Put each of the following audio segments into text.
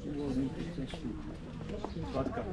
Uvolim cestu. Latka.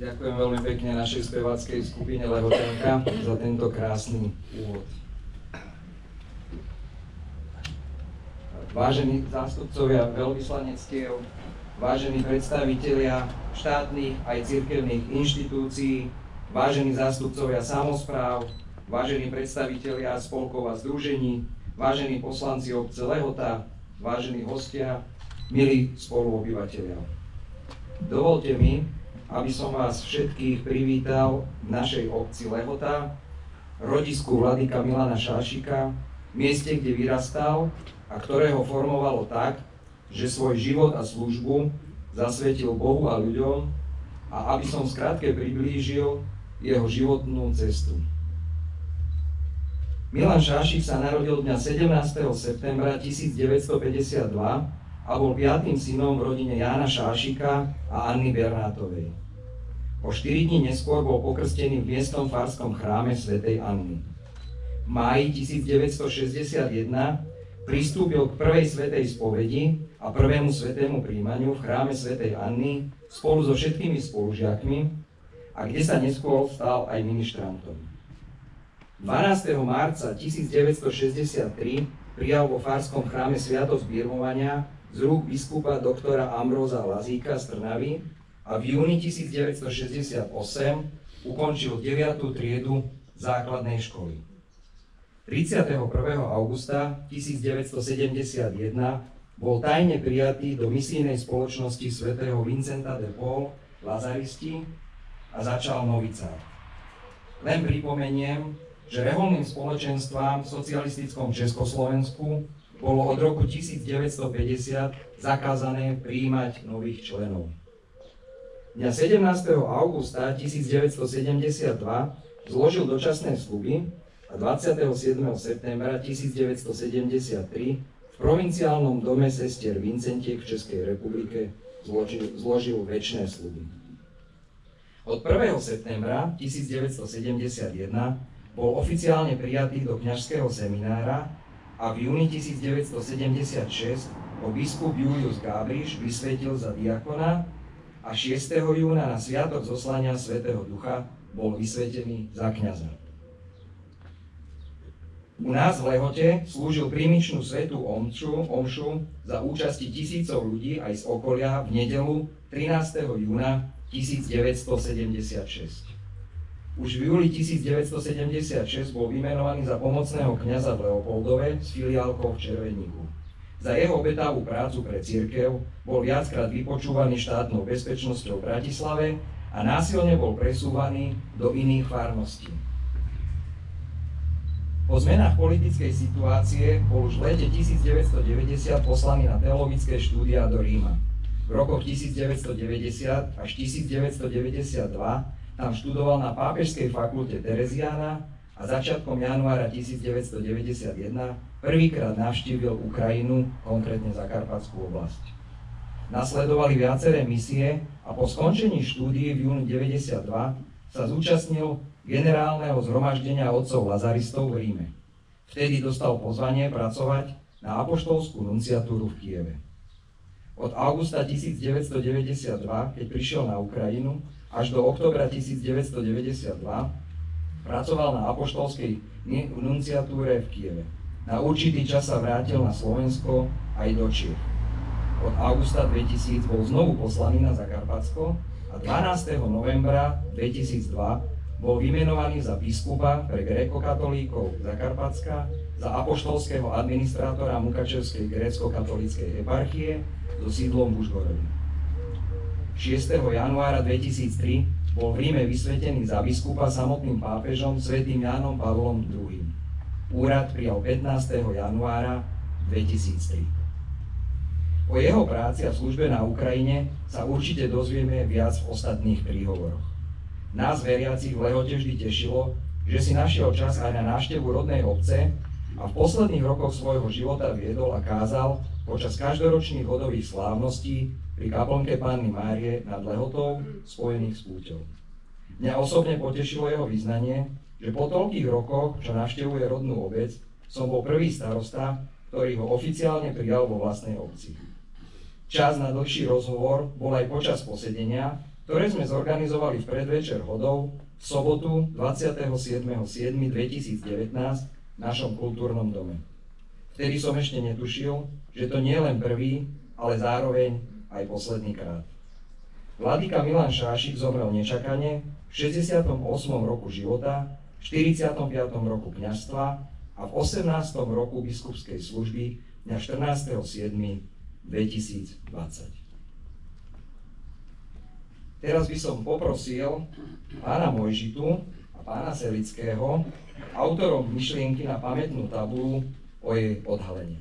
Ďakujem veľmi pekne našej speváckej skupine Lehotenka za tento krásny úvod. Vážení zástupcovia veľvyslanectiev, vážení predstavitelia štátnych aj cirkevných inštitúcií, vážení zástupcovia samospráv, vážení predstavitelia spolkov a združení, vážení poslanci obce Lehota, vážení hostia, milí spoluobyvatelia. Dovolte mi, aby som vás všetkých privítal v našej obci Lehota, rodisku vladyka Milana Šášika, mieste, kde vyrastal a ktorého formovalo tak, že svoj život a službu zasvetil Bohu a ľuďom, a aby som skrátke priblížil jeho životnú cestu. Milan Šášik sa narodil dňa 17. septembra 1952 a bol 5. synom v rodine Jána Šášika a Anny Bernátovej. O 4 dní neskôr bol pokrstený v miestnom farskom chráme svätej Anny. V máji 1961 pristúpil k prvej svätej spovedi a prvému svätému príjmaniu v chráme svätej Anny spolu so všetkými spolužiakmi, a kde sa neskôr stal aj ministrantom. 12. marca 1963 prijal vo farskom chráme sviatosť birmovania z rúk biskupa doktora Ambróza Lazíka z Trnavy a v júni 1968 ukončil 9. triedu základnej školy. 31. augusta 1971 bol tajne prijatý do misijnej spoločnosti svätého Vincenta de Paul Lazaristi a začal novicát. Len pripomeniem, že reholným spoločenstvám v socialistickom Československu bolo od roku 1950 zakázané prijímať nových členov. Dňa 17. augusta 1972 zložil dočasné sľuby a 27. septembra 1973 v provinciálnom dome sestier Vincentiek v Českej republike zložil večné sľuby. Od 1. septembra 1971 bol oficiálne prijatý do kňažského seminára a v júni 1976 ho biskup Julius Gábriš vysvetil za diakona a 6. júna na sviatok zoslania Svätého Ducha bol vysvetený za kňaza. U nás v Lehote slúžil prímičnú svätú omšu za účasti tisícov ľudí aj z okolia v nedeľu 13. júna 1976. Už v júli 1976 bol vymenovaný za pomocného kňaza v Leopoldove s filiálkou v Červeníku. Za jeho obetavú prácu pre cirkev bol viackrát vypočúvaný štátnou bezpečnosťou v Bratislave a násilne bol presúvaný do iných farností. Po zmenách politickej situácie bol už v lete 1990 poslaný na teologické štúdia do Ríma. V rokoch 1990 až 1992 tam študoval na Pápežskej fakulte Tereziána a začiatkom januára 1991 prvýkrát navštívil Ukrajinu, konkrétne Zakarpatskú oblasť. Nasledovali viaceré misie a po skončení štúdií v júni 1992 sa zúčastnil generálneho zhromaždenia otcov lazaristov v Ríme. Vtedy dostal pozvanie pracovať na apoštolskú nunciatúru v Kieve. Od augusta 1992, keď prišiel na Ukrajinu, až do októbra 1992 pracoval na apoštolskej nunciatúre v Kieve. Na určitý čas sa vrátil na Slovensko aj do Čiech. Od augusta 2000 bol znovu poslaný na Zakarpatsko a 12. novembra 2002 bol vymenovaný za biskupa pre grékokatolíkov Zakarpatska, za apoštolského administrátora Mukačevskej grécko-katolíckej eparchie so sídlom v Užhorode. 6. januára 2003 bol v Ríme vysvetený za biskupa samotným pápežom svätým Jánom Pavlom II. Úrad prijal 15. januára 2003. O jeho práci a službe na Ukrajine sa určite dozvieme viac v ostatných príhovoroch. Nás veriacich v Lehote vždy tešilo, že si našiel čas aj na návštevu rodnej obce a v posledných rokoch svojho života viedol a kázal počas každoročných hodových slávností pri kaplnke Panny Márie nad Lehotou spojených s púťou. Mňa osobne potešilo jeho vyznanie, že po toľkých rokoch, čo navštevuje rodnú obec, som bol prvý starosta, ktorý ho oficiálne prijal vo vlastnej obci. Čas na dlhší rozhovor bol aj počas posedenia, ktoré sme zorganizovali v predvečer hodov v sobotu 27.7.2019 v našom kultúrnom dome. Vtedy som ešte netušil, že to nie je len prvý, ale zároveň aj posledný krát. Vladyka Milan Šášik zomrel nečakane v 68. roku života, v 45. roku kňazstva a v 18. roku biskupskej služby dňa 14.7.2020. Teraz by som poprosil pána Mojžitu a pána Selického, autorom myšlienky na pamätnú tabulu, o jej odhalenie.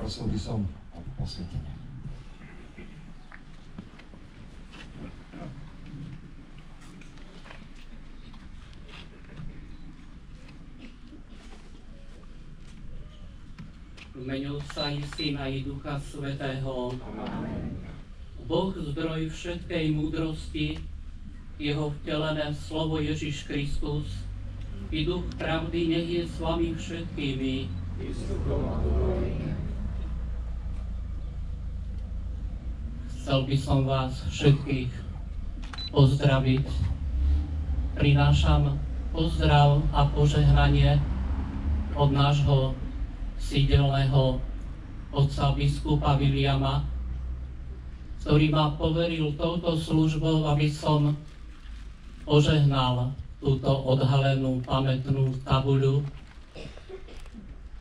Prosil by som o osvietenie. V mene Otca i Syna i Ducha Svätého. Boh, zdroj všetkej múdrosti, jeho vtelené slovo Ježiš Kristus i Duch pravdy nech je s vami všetkými. Chcel by som vás všetkých pozdraviť. Prinášam pozdrav a požehnanie od nášho sídelného otca biskupa Viliama, ktorý ma poveril touto službou, aby som požehnal túto odhalenú pamätnú tabuľu.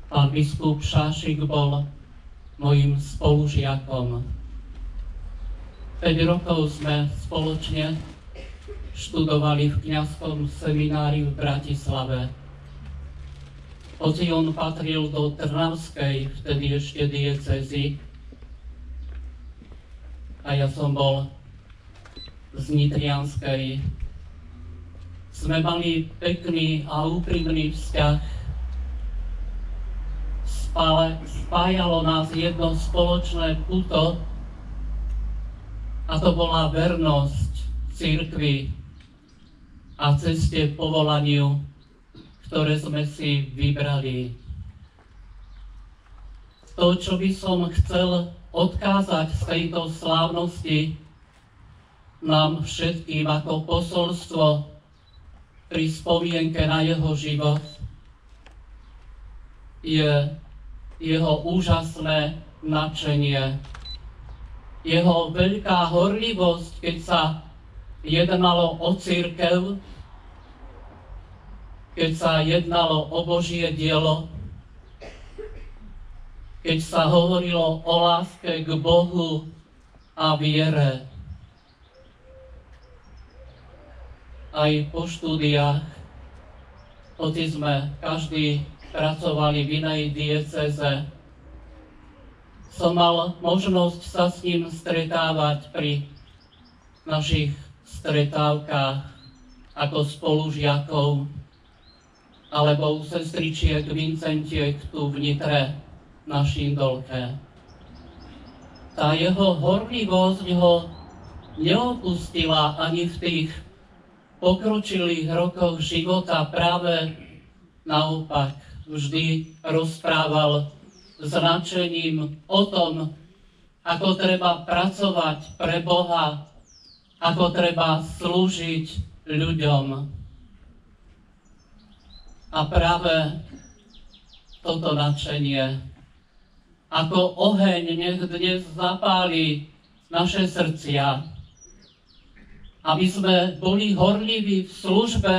Pán biskup Šášik bol mojím spolužiakom. 5 rokov sme spoločne študovali v kňazskom semináriu v Bratislave. Hoci on patril do Trnavskej, vtedy ešte diecézy, a ja som bol z Nitrianskej, sme mali pekný a úprimný vzťah. Spájalo nás jedno spoločné puto, a to bola vernosť cirkvi a ceste povolaniu, ktoré sme si vybrali. To, čo by som chcel odkázať z tejto slávnosti nám všetkým ako posolstvo pri spomienke na jeho život, je jeho úžasné nadšenie, jeho veľká horlivosť, keď sa jednalo o cirkev, keď sa jednalo o Božie dielo, keď sa hovorilo o láske k Bohu a viere. Aj po štúdiách, hoci sme každý pracovali v inej diecéze, som mal možnosť sa s ním stretávať pri našich stretávkach ako spolužiakov alebo u sestričiek Vincentiek tu v Nitre na Šindolke. Tá jeho horlivosť ho neopustila ani v tých pokročilých rokoch života, práve naopak. Vždy rozprával s nadšením o tom, ako treba pracovať pre Boha, ako treba slúžiť ľuďom. A práve toto nadšenie, ako oheň, nech dnes zapáli naše srdcia, aby sme boli horliví v službe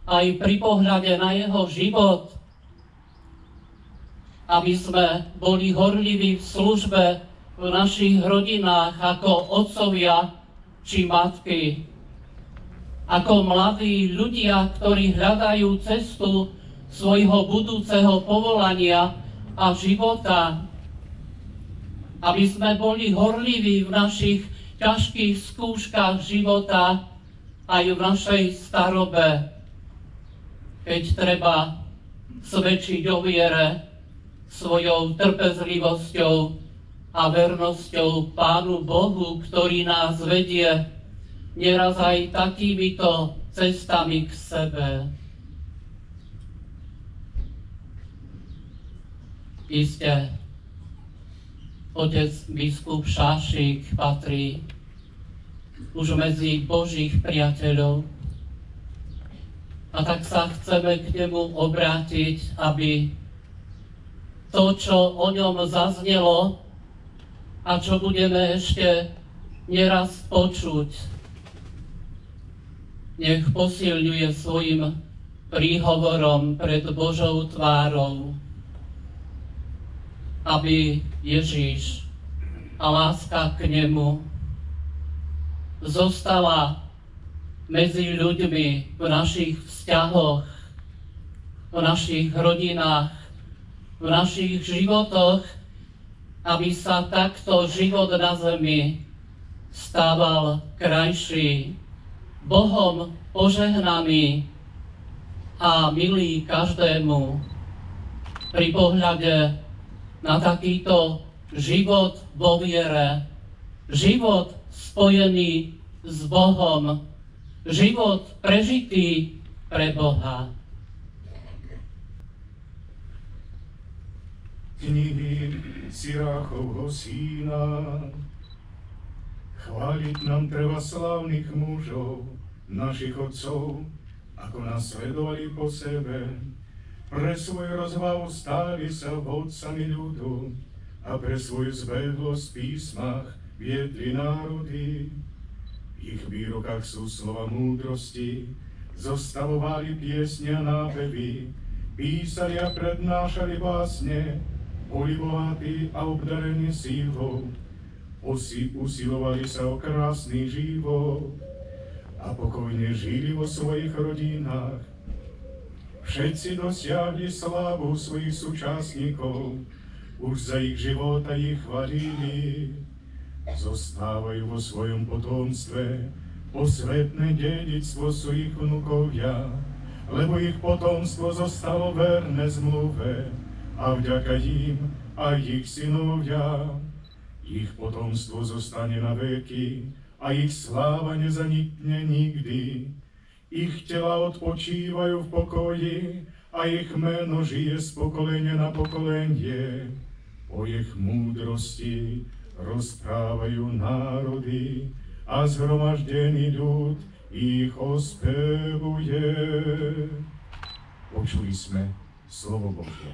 aj pri pohľade na jeho život, aby sme boli horliví v službe v našich rodinách ako otcovia či matky, ako mladí ľudia, ktorí hľadajú cestu svojho budúceho povolania a života, aby sme boli horliví v našich ťažkých skúškach života aj v našej starobe, keď treba svedčiť o viere svojou trpezlivosťou a vernosťou Pánu Bohu, ktorý nás vedie nieraz aj takýmito cestami k sebe. Isté, otec biskup Šášik patrí už medzi Božích priateľov. A tak sa chceme k nemu obrátiť, aby to, čo o ňom zaznelo a čo budeme ešte neraz počuť, nech posilňuje svojim príhovorom pred Božou tvárou, aby Ježíš a láska k nemu zostala medzi ľuďmi v našich vzťahoch, v našich rodinách, v našich životoch, aby sa takto život na zemi stával krajší, Bohom požehnaný a milý každému. Pri pohľade na takýto život vo viere, život spojený s Bohom, život prežitý pre Boha. Knihy Siráchovho syna. Chváliť nám treba slávnych mužov, našich otcov, ako nás sledovali po sebe. Pre svoju rozvahu stáli sa vodcami ľudu a pre svoju zbehlosť v písmach viedli národy. V ich výrokách sú slova múdrosti, zostavovali piesne a nápevy, písali a prednášali básne, boli bohatí a obdarení sílou, usilovali sa o krásny život a pokojne žili vo svojich rodinách. Všetci dosiahli slávu svojich súčasníkov, už za ich života ich chvalili. Zostávajú vo svojom potomstve posvetné dedičstvo svojich vnukovia, lebo ich potomstvo zostalo verné zmluve a vďaka im aj ich synovia. Ich potomstvo zostane na veky a ich sláva nezanikne nikdy. Ich tela odpočívajú v pokoji a ich meno žije z pokolenia na pokolenie. O ich múdrosti rozprávajú národy a zhromaždený ľud ich ospevuje. Počuli sme slovo Božie.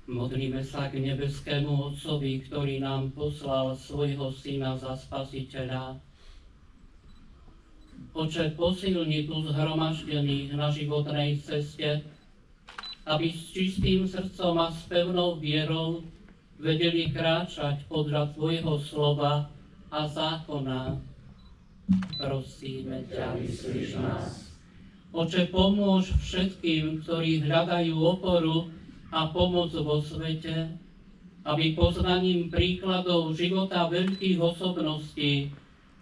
Modlíme sa k nebeskému Otcovi, ktorý nám poslal svojho Syna za Spasiteľa. Oče, posilni tu zhromaždených na životnej ceste, aby s čistým srdcom a s pevnou vierou vedeli kráčať podľa Tvojho slova a zákona. Prosíme ťa, vyslíš nás. Oče, pomôž všetkým, ktorí hľadajú oporu a pomoc vo svete, aby poznaním príkladov života veľkých osobností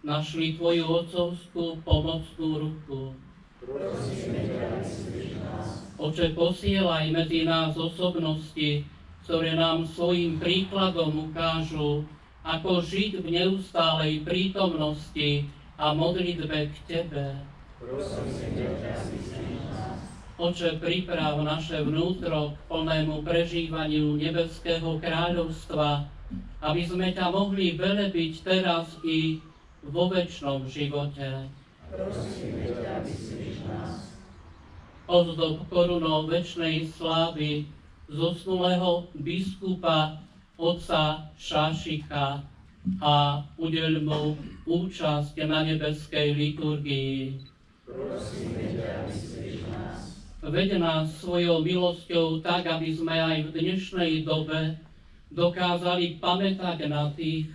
našli Tvoju otcovskú pomocnú ruku. Oče, posielaj medzi nás osobnosti, ktoré nám svojim príkladom ukážu, ako žiť v neustálej prítomnosti a modlitbe k Tebe. Oče, priprav naše vnútro k plnému prežívaniu nebeského kráľovstva, aby sme ťa mohli velebiť teraz i vo večnom živote. Prosíme ťa, vyslíš nás. Ozdob korunou večnej slávy zosnulého biskupa otca Šášika a udeľ mu účasť na nebeskej liturgii. Prosíme ťa, vyslíš nás. Veď nás svojou milosťou tak, aby sme aj v dnešnej dobe dokázali pamätať na tých,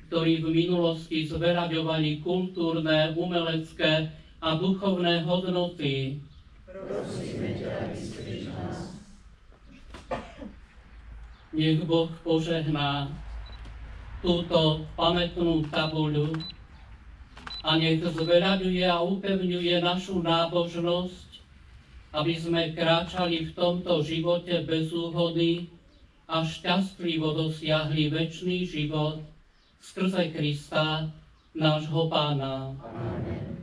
ktorí v minulosti zveraďovali kultúrne, umelecké a duchovné hodnoty. Prosíme ťa, vystriž nás. Nech Boh požehná túto pamätnú tabuľu a nech zveraďuje a upevňuje našu nábožnosť, aby sme kráčali v tomto živote bez úhody a šťastlivo dosiahli večný život skrze Krista, nášho Pána. Amen.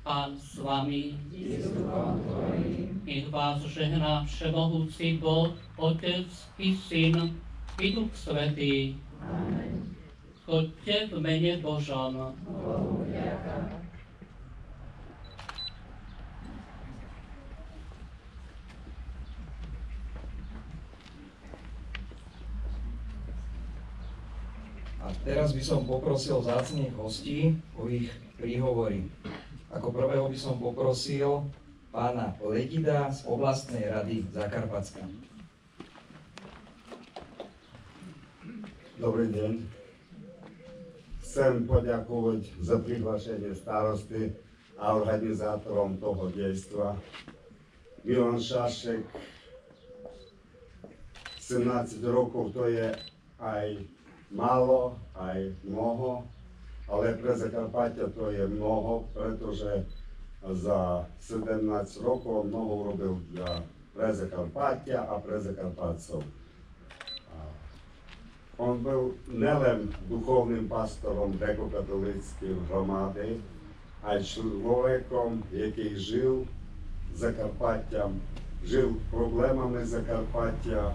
Pán s vami, I s duchom tvojím. nech vás žehná všemohúci Boh, Otec i Syn i Duch Svätý. Amen. Choďte v mene Božom. Bohu vďaka. A teraz by som poprosil vzácnych hostí o ich príhovory. Ako prvého by som poprosil pána Ledida z oblastnej rady Zakarpatska. Dobrý deň. Chcem poďakovať za prihlášenie starosty a organizátorom toho dejstva. Milan Šašek, 17 rokov to je aj málo, aj mnoho, ale pre Zakarpatia to je mnoho, pretože za 17 rokov mnoho urobil pre Zakarpatia a pre Zakarpatcov. On byl nelen duchovným pastorom grekokatolíckej hromady, aj človekom, який žil Закарпаттям, žil problémami Закарпаття,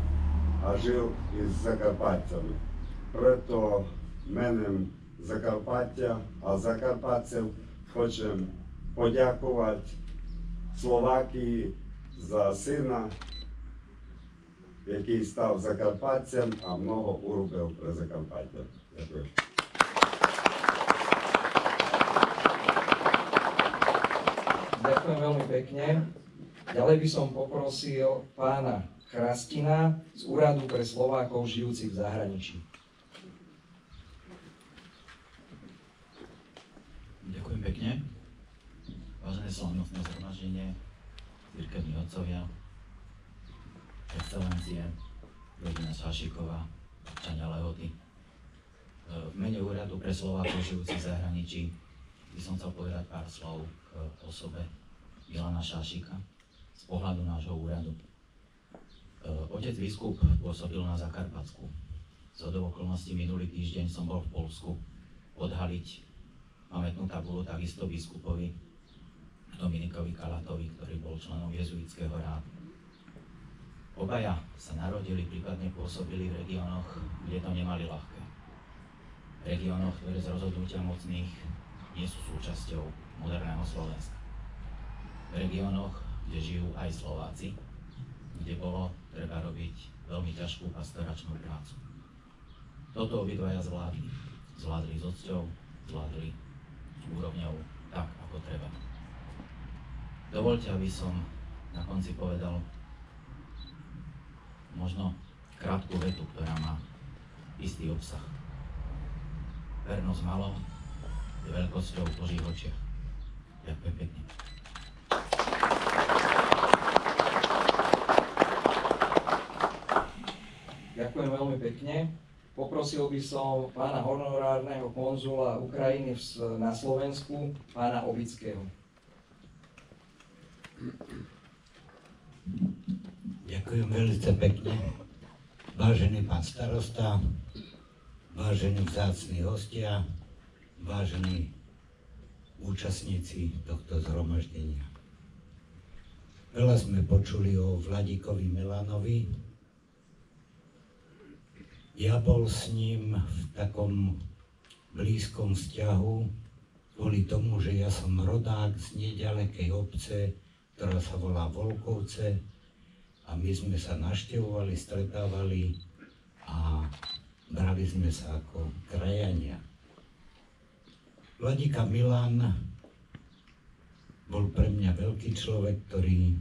a žil із Закарпатцями. Preto менем Закарпаття, а закарпатців хочем подякувати Словакії за сина, який став закарпатцем, а много уробив при Закарпаття. Дякую. Ďakujem veľmi pekne. Ďalej by som poprosil pána Chrastina z Úradu pre Slovákov žijúcich v zahraničí. Ďakujem pekne. Vážené slavnostné zhromaždenie, cirkevní otcovia, excelencie, rodina Šašíková, občania Lehoty. V mene Úradu pre Slovákov žijúcich v zahraničí by som chcel povedať pár slov k osobe Milana Šašíka z pohľadu nášho úradu. Otec biskup pôsobil na Zakarpatsku. Zhodou okolností minulý týždeň som bol v Poľsku odhaliť pamätnú tabulu takisto biskupovi Dominikovi Kalatovi, ktorý bol členom jezuitského rádu. Obaja sa narodili, prípadne pôsobili v regiónoch, kde to nemali ľahké. V regiónoch, ktoré z rozhodnutia mocných nie sú súčasťou moderného Slovenska. V regiónoch, kde žijú aj Slováci, kde bolo treba robiť veľmi ťažkú pastoračnú prácu. Toto obidvaja zvládli. Zvládli s odsťou, zvládli s úrovňou tak, ako treba. Dovoľte, aby som na konci povedal možno krátku vetu, ktorá má istý obsah. Vernosť malom je veľkosťou v Božích očiach. Ďakujem pekne. Ďakujem veľmi pekne. Poprosil by som pána honorárneho konzula Ukrajiny na Slovensku, pána Obického. Ďakujem veľmi pekne. Vážený pán starosta, vážení vzácni hostia, vážení účastníci tohto zhromaždenia. Veľa sme počuli o Vladikovi Milanovi. Ja bol s ním v takom blízkom vzťahu kvôli tomu, že ja som rodák z nedalekej obce, ktorá sa volá Volkovce, a my sme sa navštevovali, stretávali a brali sme sa ako krajania. Vladika Milan bol pre mňa veľký človek, ktorý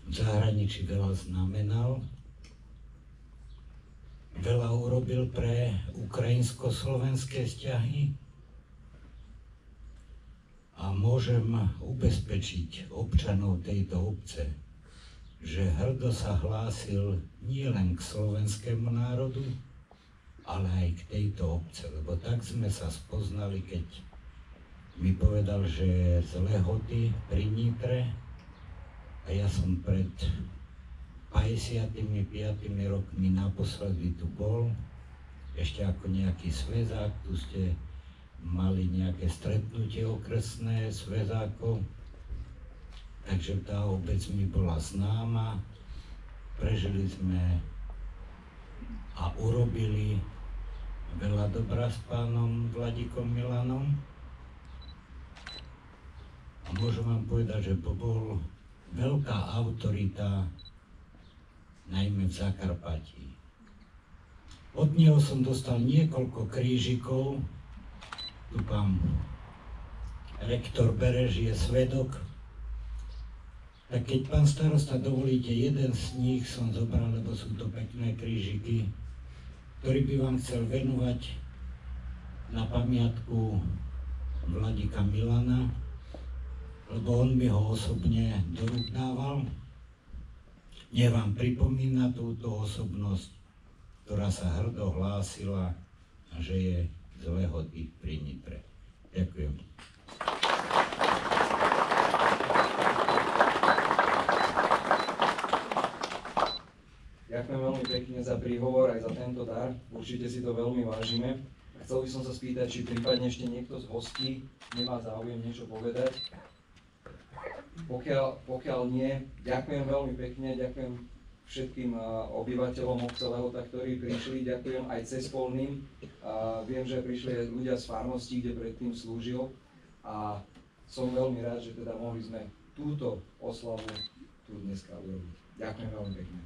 v zahraničí veľa znamenal. Veľa urobil pre ukrajinsko-slovenské vzťahy a môžem ubezpečiť občanov tejto obce, že hrdo sa hlásil nielen k slovenskému národu, ale aj k tejto obce, lebo tak sme sa spoznali, keď mi povedal, že je z Lehoty pri Nitre a ja som pred 55 rokmi naposledy tu bol, ešte ako nejaký sväzák, tu ste mali nejaké stretnutie okresné sväzákov, takže tá obec mi bola známa, prežili sme a urobili veľa dobrá s pánom Vladikom Milanom. A môžem vám povedať, že bol veľká autorita, najmä v Zakarpatí. Od neho som dostal niekoľko krížikov. Tu pán rektor Bereš je svedok. Tak keď pán starosta dovolíte, jeden z nich som zobral, lebo sú to pekné krížiky, ktorý by vám chcel venovať na pamiatku Vladika Milana, lebo on mi ho osobne do rúk dával. Nech vám pripomína túto osobnosť, ktorá sa hrdo hlásila, že je z Lehoty pri Nitre. Ďakujem. Ďakujem veľmi pekne za príhovor aj za tento dar. Určite si to veľmi vážime. A chcel by som sa spýtať, či prípadne ešte niekto z hostí nemá záujem niečo povedať. Pokiaľ nie, ďakujem veľmi pekne, ďakujem všetkým obyvateľom obce Lehota, ktorí prišli, ďakujem aj cespolným. Viem, že prišli ľudia z farnosti, kde predtým slúžil, a som veľmi rád, že teda mohli sme túto oslavu tu dneska urobiť. Ďakujem veľmi pekne.